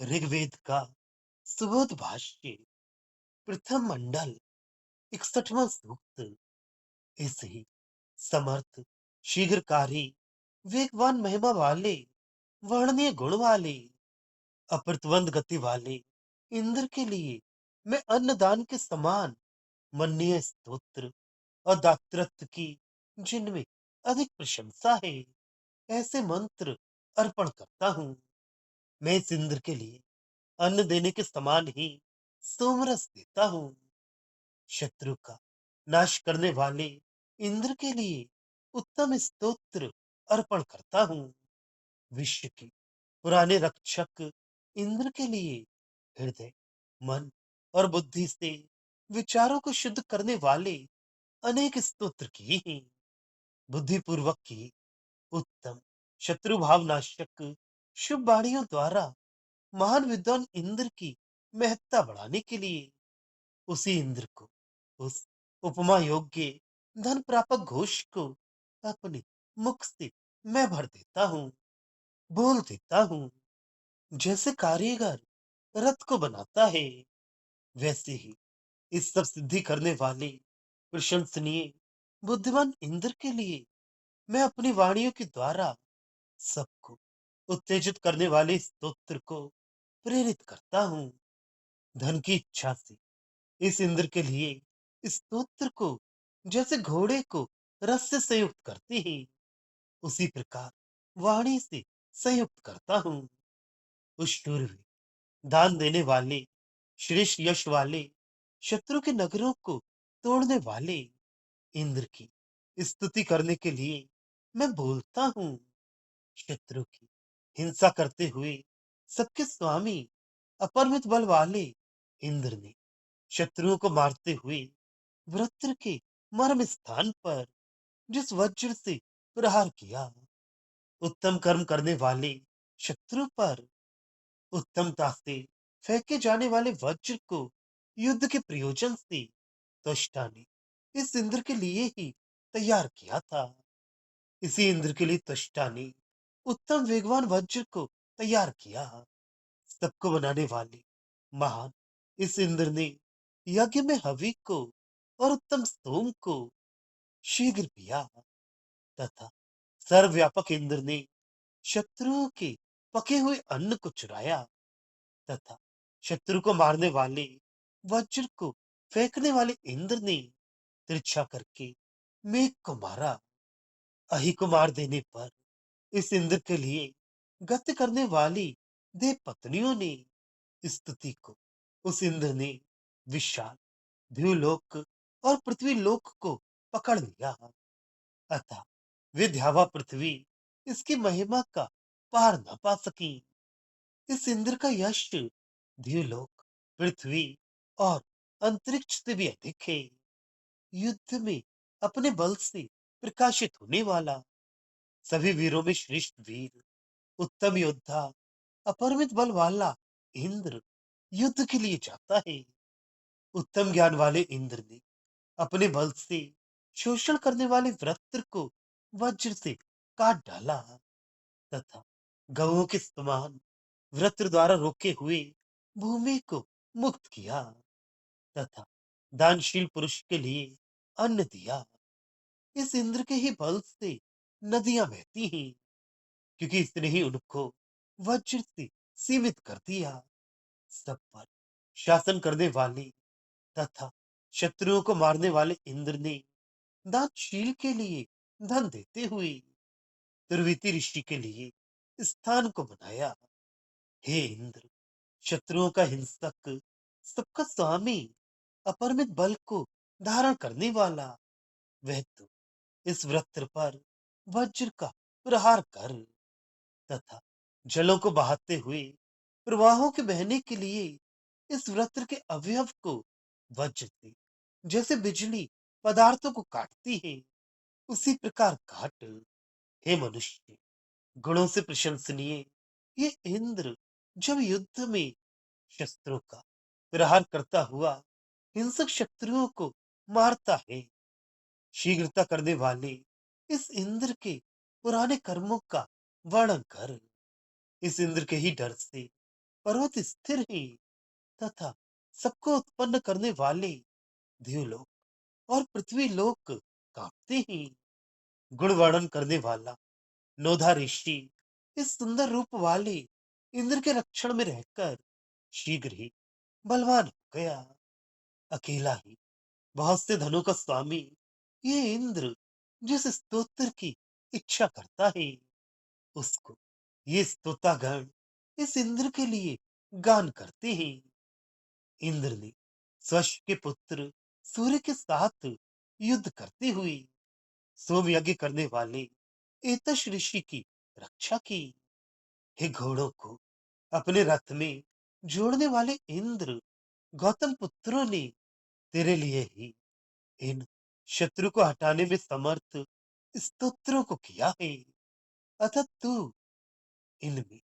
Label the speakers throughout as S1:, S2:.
S1: ऋग्वेद का सुबोध भाष्य प्रथम मंडल 61वां सूक्त। इस ही समर्थ शीघ्रकारी वेगवान महिमा वाले वर्णनीय गुण वाले अप्रतिबंध गति वाले इंद्र के लिए मैं अन्नदान के समान मन्य स्तोत्र और दातृत्व की जिनमें अधिक प्रशंसा है ऐसे मंत्र अर्पण करता हूँ। मैं इस इंद्र के लिए अन्न देने के समान ही सोमरस देता हूँ। शत्रु का नाश करने वाले इंद्र के लिए उत्तम स्तोत्र अर्पण करता हूँ। विश्व के पुराने रक्षक इंद्र के लिए हृदय, मन और बुद्धि से विचारों को शुद्ध करने वाले अनेक स्तोत्र किए हैं। बुद्धिपूर्वक की उत्तम शत्रु भावनाशक शुभ वाणियों द्वारा महान विद्वान इंद्र की महत्ता बढ़ाने के लिए उसी इंद्र को उस उपमा योग्य धन प्रापक घोष को अपने मुख से मैं भर देता हूँ, बोल देता हूँ। जैसे कारीगर रथ को बनाता है, वैसे ही इस सब सिद्धि करने वाले प्रशंसनीय बुद्धिमान इंद्र के लिए मैं अपनी वाणियों के द्वारा सबको उत्तेजित करने वाले स्तोत्र को प्रेरित करता हूँ। धन की इच्छा से इस इंद्र के लिए इस स्तोत्र को जैसे घोड़े को रस से संयुक्त करते हैं, उसी प्रकार वाणी से संयुक्त करता हूँ। उस शूरवीर दान देने वाले श्रेष्ठ यश वाले शत्रु के नगरों को तोड़ने वाले इंद्र की स्तुति करने के लिए मैं बोलता हूँ। शत्रु की हिंसा करते हुए सबके स्वामी अपरिमित बल वाले इंद्र ने शत्रुओं को मारते हुए वृत्र के मर्म स्थान पर जिस वज्र से प्रहार किया, उत्तम कर्म करने वाले शत्रु पर उत्तमता से फेंके जाने वाले वज्र को युद्ध के प्रयोजन से त्वष्टा ने इस इंद्र के लिए ही तैयार किया था। इसी इंद्र के लिए त्वष्टा ने उत्तम वेगवान वज्र को तैयार किया। सबको बनाने वाले महान इस इंद्र ने यज्ञ में हवि को और उत्तम स्तोम को शीघ्र पिया तथा सर्वव्यापक इंद्र ने शत्रुओं के पके हुए अन्न को चुराया तथा शत्रु को मारने वाले वज्र को फेंकने वाले इंद्र ने तिरछा करके मेघ को मारा। अहि को मार देने पर इस इंद्र के लिए गति करने वाली देव पत्नियों ने स्तुति को उस इंद्र ने विशाल द्युलोक और पृथ्वी लोक को पकड़ लिया। अतः विद्यावा पृथ्वी इसकी महिमा का पार न पा सकी। इस इंद्र का यश द्युलोक, पृथ्वी और अंतरिक्ष से भी अधिक है। युद्ध में अपने बल से प्रकाशित होने वाला, सभी वीरों में श्रेष्ठ वीर, उत्तम योद्धा, अपरिमित बल वाला इंद्र युद्ध के लिए जाता है। उत्तम ज्ञान वाले इंद्र ने अपने बल से शोषण करने वाले वृत्र को वज्र से काट डाला तथा गवों के समान वृत्र द्वारा रोके हुए भूमि को मुक्त किया तथा दानशील पुरुष के लिए अन्न दिया। इस इंद्र के ही बल से नदियां बहती हैं, क्योंकि इसने ही उनको वज्र से सीमित कर दिया। सब पर शासन करने वाले तथा शत्रुओं को मारने वाले इंद्र ने दानशील के लिए धन देते हुए दुर्वीति ऋषि के लिए स्थान को बनाया। हे इंद्र, शत्रुओं का हिंसक, सबका स्वामी, अपरिमित बल को धारण करने वाला, वह तो इस वृत्र पर वज्र का प्रहार कर तथा जलों को बहाते हुए प्रवाहों के बहने के लिए इस वृत्र के अवयव को वज्र से जैसे बिजली पदार्थों को काटती है उसी प्रकार काट। हे मनुष्य, गुणों से प्रशंसनीय ये इंद्र जब युद्ध में शस्त्रों का प्रहार करता हुआ हिंसक शत्रुओं को मारता है, शीघ्रता करने वाले इस इंद्र के पुराने कर्मों का वर्णन कर। इस इंद्र के ही डर से पर्वत स्थिर है तथा सबको उत्पन्न करने वाले देवलोक और पृथ्वी लोक कांपते हैं। गुण वर्णन करने वाला नोधा ऋषि इस सुंदर रूप वाले इंद्र के रक्षण में रहकर शीघ्र ही बलवान हो गया। अकेला ही बहुत से धनों का स्वामी ये इंद्र जिस स्तोत्र की इच्छा करता है उसको ये स्तोतागण इस इंद्र के लिए गान करते हैं। इंद्र ने स्वश के पुत्र सूर्य के साथ युद्ध करते हुए सोम यज्ञ करने वाले एतश ऋषि की रक्षा की। हे घोड़ों को अपने रथ में जोड़ने वाले इंद्र, गौतम पुत्रों ने तेरे लिए ही इन शत्रु को हटाने में समर्थ स्तोत्रों को किया है। अतः तू इनमें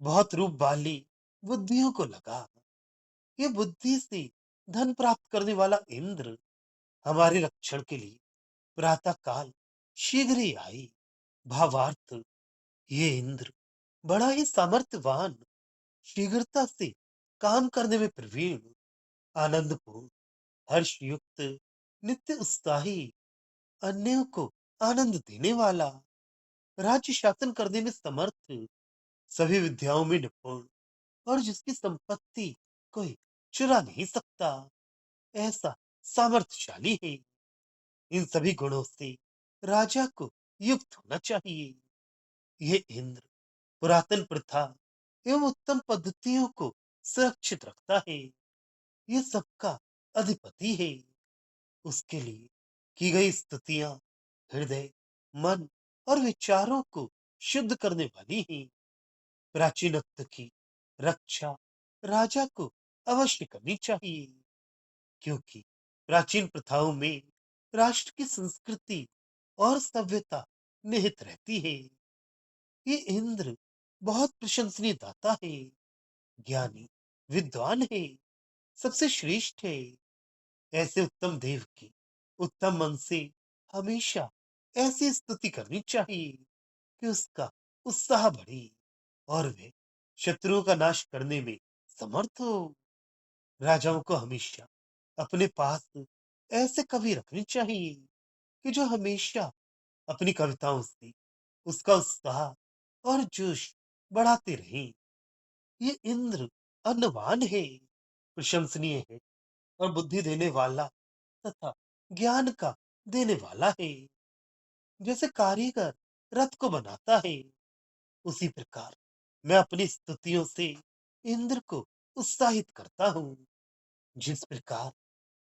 S1: बहुत रूप वाली बुद्धियों को लगा। ये बुद्धि से धन प्राप्त करने वाला इंद्र हमारे रक्षण के लिए प्रातः काल शीघ्र ही आई। भावार्थ, ये इंद्र बड़ा ही सामर्थ्यवान, शीघ्रता से काम करने में प्रवीण, आनंदपूर्ण, हर्षयुक्त, नित्य उत्साही, अन्यों को आनंद देने वाला, राज्य शासन करने में समर्थ, सभी विद्याओं में निपुण और जिसकी संपत्ति कोई चुरा नहीं सकता, ऐसा सामर्थ्यशाली है। इन सभी गुणों से राजा को युक्त होना चाहिए। ये इंद्र पुरातन प्रथा एवं उत्तम पद्धतियों को सुरक्षित रखता है। ये सबका अधिपति है। उसके लिए की गई स्तुतियां हृदय, मन और विचारों को शुद्ध करने वाली हैं। प्राचीनत्व की रक्षा राजा को अवश्य करनी चाहिए, क्योंकि प्राचीन प्रथाओं में राष्ट्र की संस्कृति और सभ्यता निहित रहती है। ये इंद्र बहुत प्रशंसनीय दाता है, ज्ञानी, विद्वान है, सबसे श्रेष्ठ है। ऐसे उत्तम देव की उत्तम मन से हमेशा ऐसी स्तुति करनी चाहिए कि उसका उत्साह बढ़े और वे शत्रुओं का नाश करने में समर्थ हो। राजाओं को हमेशा अपने पास ऐसे कवि रखने चाहिए कि जो हमेशा अपनी कविताओं से उसका उत्साह और जोश बढ़ाते रहें। ये इंद्र अन्नवान है, प्रशंसनीय है और बुद्धि देने वाला तथा ज्ञान का देने वाला है। जैसे कारीगर रथ को बनाता है, उसी प्रकार मैं अपनी स्तुतियों से इंद्र को उत्साहित करता हूँ। जिस प्रकार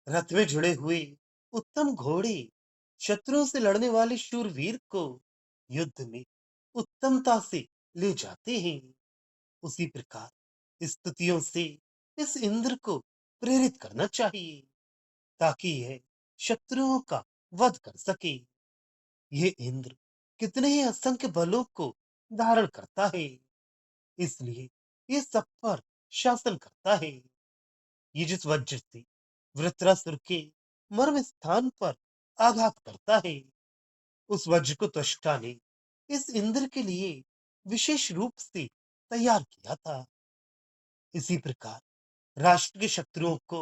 S1: रथ में जुड़े हुए उत्तम घोड़े शत्रुओं से लड़ने वाले शूरवीर को युद्ध में उत्तमता से ले जाते हैं, उसी प्रकार स्तुतियों से इस इंद्र को प्रेरित करना चाहिए ताकि यह शत्रुओं का वध कर सके। ये इंद्र कितने ही असंख्य बलों को धारण करता है, इसलिए ये सब पर शासन करता है। ये जिस वज्र से वृत्रासुर के मर्म स्थान पर आघात करता है, उस वज्र को त्वष्टा ने इस इंद्र के लिए विशेष रूप से तैयार किया था। इसी प्रकार राष्ट्र के शत्रुओं को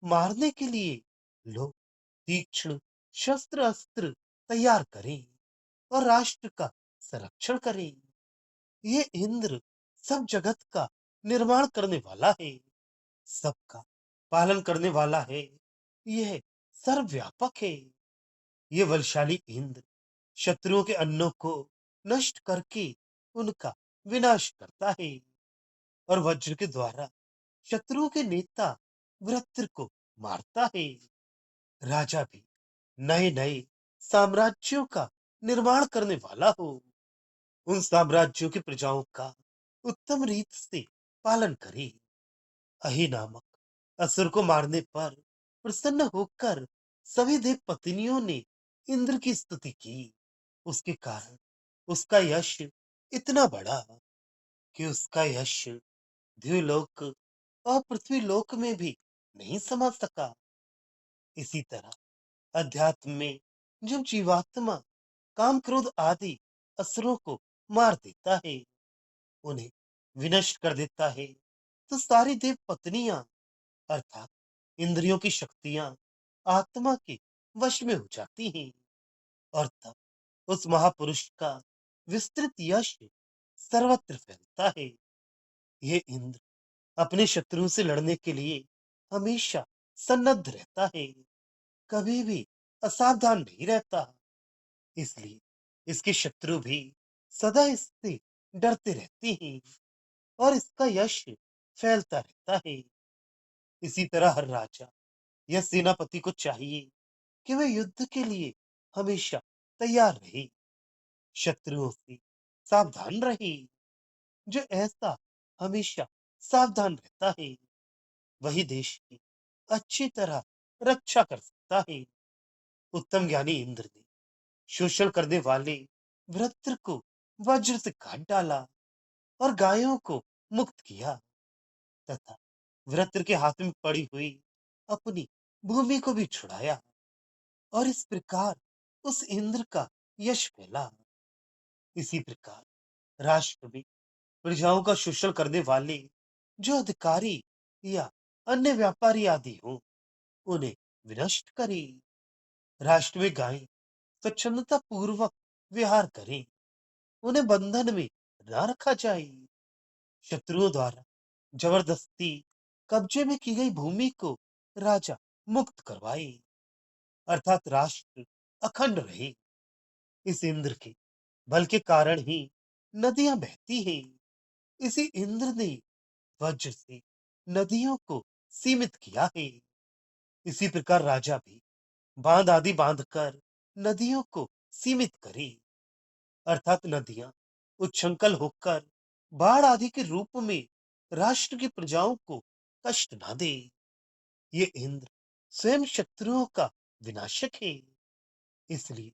S1: मारने के लिए लोग तीक्ष्ण शस्त्र अस्त्र तैयार करें और राष्ट्र का संरक्षण करें। ये इंद्र सब जगत का निर्माण करने वाला है, सबका पालन करने वाला है, यह सर्वव्यापक है। ये बलशाली इंद्र शत्रुओं के अन्नों को नष्ट करके उनका विनाश करता है और वज्र के द्वारा शत्रुओं के नेता वृत्र को मारता है। राजा भी नए नए साम्राज्यों का निर्माण करने वाला हो, उन साम्राज्यों की प्रजाओं का उत्तम रीत से पालन करे। अहि नामक असुर को मारने पर प्रसन्न होकर सभी देव पत्नियों ने इंद्र की स्तुति की। उसके कारण उसका यश इतना बड़ा कि उसका यश द्युलोक और पृथ्वी लोक में भी नहीं समा सका। इसी तरह अध्यात्म में जब जीवात्मा काम क्रोध आदि असुरों को मार देता है, उन्हें विनष्ट कर देता है, तो सारी देव पत्नियां अर्थात इंद्रियों की शक्तियां आत्मा के वश में हो जाती हैं और तब उस महापुरुष का विस्तृत यश सर्वत्र फैलता है। ये इंद्र अपने शत्रुओं से लड़ने के लिए हमेशा सन्नद्ध रहता है, कभी भी असावधान नहीं रहता। इसलिए इसके शत्रु भी सदा इससे डरते रहते हैं और इसका यश फैलता रहता है। इसी तरह हर राजा या सेनापति को चाहिए कि वह युद्ध के लिए हमेशा तैयार रहे, शत्रुओं से सावधान रहे। जो ऐसा हमेशा सावधान रहता है वही देश की अच्छी तरह रक्षा कर सकता है। उत्तम ज्ञानी इंद्र ने शोषण करने वाले वृत्र को वज्र से काट डाला और गायों को मुक्त किया तथा वृत्र के हाथ में पड़ी हुई अपनी भूमि को भी छुड़ाया और इस प्रकार उस इंद्र का यश फैला। इसी प्रकार राष्ट्र में प्रजाओं का शोषण करने वाले जो अधिकारी या अन्य व्यापारी आदि हो उन्हें विनष्ट करे। राष्ट्र में गायें स्वच्छंदता पूर्वक विहार करें, उन्हें बंधन में न रखा जाए। शत्रुओं द्वारा जबरदस्ती कब्जे में की गई भूमि को राजा मुक्त करवाए, अर्थात राष्ट्र अखंड रहे। इस इंद्र के बल के कारण ही नदियां बहती हैं। इसी इंद्र ने वज्र से नदियों को सीमित किया है। इसी प्रकार राजा भी बांध आदि बांधकर नदियों को सीमित करे, अर्थात नदियां उच्छृंखल होकर बाढ़ आदि के रूप में राष्ट्र की प्रजाओं को कष्ट ना दे। ये इंद्र स्वयं शत्रुओं का विनाशक है, इसलिए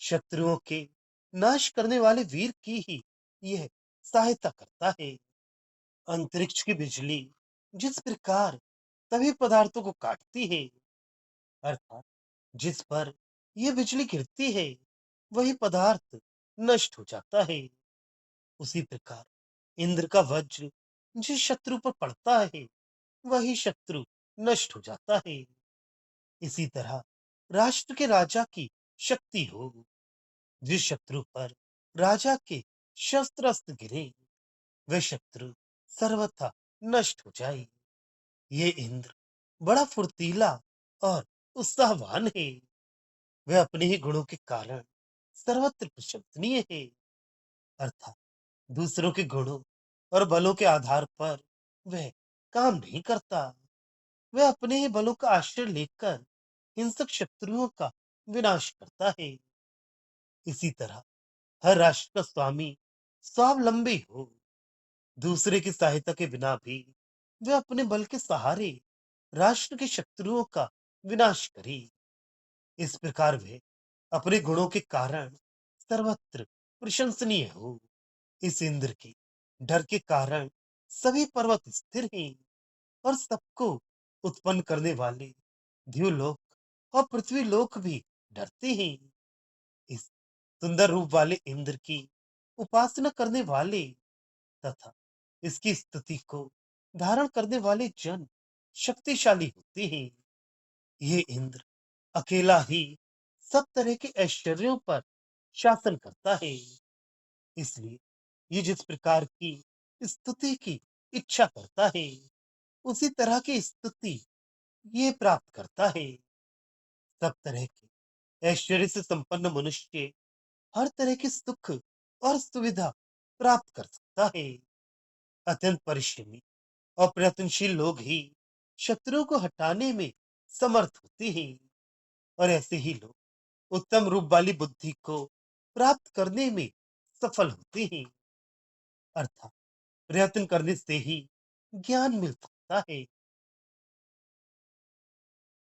S1: शत्रुओं के नाश करने वाले वीर की ही यह सहायता करता है। अंतरिक्ष की बिजली जिस प्रकार सभी पदार्थों को काटती है, अर्थात जिस पर यह बिजली गिरती है वही पदार्थ नष्ट हो जाता है, उसी प्रकार इंद्र का वज्र जिस शत्रु पर पड़ता है वही शत्रु नष्ट हो जाता है। इसी तरह राष्ट्र के राजा की शक्ति हो, जिस शत्रु पर राजा के शस्त्र अस्त्र गिरे वह शत्रु सर्वथा नष्ट हो जाए। ये इंद्र बड़ा फुर्तीला और उत्साहवान है, वह अपने ही गुणों के कारण सर्वत्र प्रशंसनीय है, अर्थात दूसरों के गुणों और बलों के आधार पर वह काम नहीं करता। वह अपने ही बलों का आश्रय लेकर हिंसक शत्रुओं का विनाश करता है। इसी तरह हर राष्ट्र का स्वामी स्वावलंबी हो, दूसरे की सहायता के बिना भी वह अपने बल के सहारे राष्ट्र के शत्रुओं का विनाश करे। इस प्रकार वे अपने गुणों के कारण सर्वत्र प्रशंसनीय हो। इस इंद्र के डर के कारण सभी पर्वत स्थिर हैं और सबको उत्पन्न करने वाले द्युलोक और पृथ्वी लोक भी डरते हैं। इस सुंदर रूप वाले इंद्र की उपासना करने वाले तथा इसकी स्तुति को धारण करने वाले जन शक्तिशाली होते हैं। ये इंद्र अकेला ही सब तरह के ऐश्वर्यों पर शासन करता है, इसलिए ये जिस प्रकार की स्तुति की इच्छा करता है उसी तरह की स्तुति ये प्राप्त करता है। सब तरह के ऐश्वर्य से संपन्न मनुष्य हर तरह के सुख और सुविधा प्राप्त कर सकता है। अत्यंत परिश्रमी और प्रयत्नशील लोग ही शत्रुओं को हटाने में समर्थ होते हैं और ऐसे ही लोग उत्तम रूप वाली बुद्धि को प्राप्त करने में सफल होते हैं, अर्थात प्रयत्न करने से ही ज्ञान मिल सकता है।